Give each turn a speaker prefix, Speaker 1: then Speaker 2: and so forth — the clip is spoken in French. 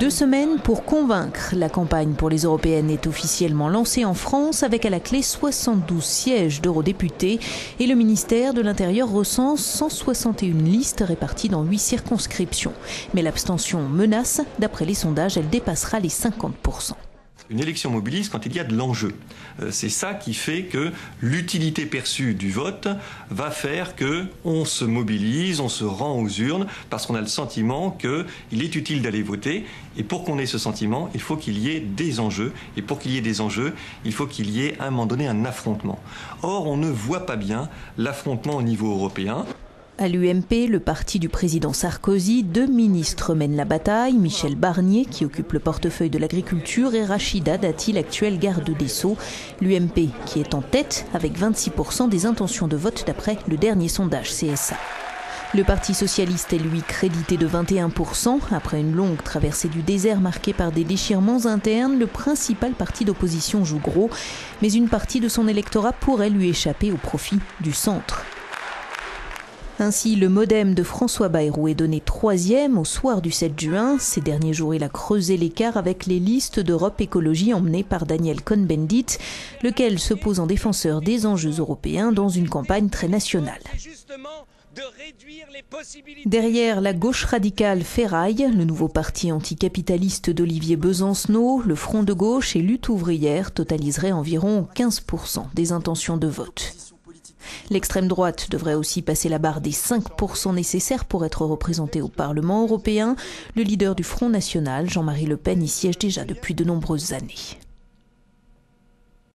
Speaker 1: 2 semaines pour convaincre. La campagne pour les européennes est officiellement lancée en France avec à la clé 72 sièges d'eurodéputés et le ministère de l'Intérieur recense 161 listes réparties dans 8 circonscriptions. Mais l'abstention menace. D'après les sondages, elle dépassera les 50%.
Speaker 2: Une élection mobilise quand il y a de l'enjeu. C'est ça qui fait que l'utilité perçue du vote va faire qu'on se mobilise, on se rend aux urnes parce qu'on a le sentiment qu'il est utile d'aller voter. Et pour qu'on ait ce sentiment, il faut qu'il y ait des enjeux. Et pour qu'il y ait des enjeux, il faut qu'il y ait à un moment donné un affrontement. Or, on ne voit pas bien l'affrontement au niveau européen.
Speaker 1: À l'UMP, le parti du président Sarkozy, 2 ministres mènent la bataille. Michel Barnier, qui occupe le portefeuille de l'agriculture, et Rachida Dati, l'actuelle garde des Sceaux. L'UMP, qui est en tête avec 26% des intentions de vote d'après le dernier sondage CSA. Le Parti socialiste est lui crédité de 21%. Après une longue traversée du désert marquée par des déchirements internes, le principal parti d'opposition joue gros. Mais une partie de son électorat pourrait lui échapper au profit du centre. Ainsi, le MoDem de François Bayrou est donné 3e au soir du 7 juin. Ces derniers jours, il a creusé l'écart avec les listes d'Europe Écologie emmenées par Daniel Cohn-Bendit, lequel se pose en défenseur des enjeux européens dans une campagne très nationale. Derrière la gauche radicale ferraille, le nouveau parti anticapitaliste d'Olivier Besancenot, le Front de gauche et Lutte ouvrière totaliseraient environ 15% des intentions de vote. L'extrême droite devrait aussi passer la barre des 5% nécessaires pour être représentée au Parlement européen. Le leader du Front National, Jean-Marie Le Pen, y siège déjà depuis de nombreuses années.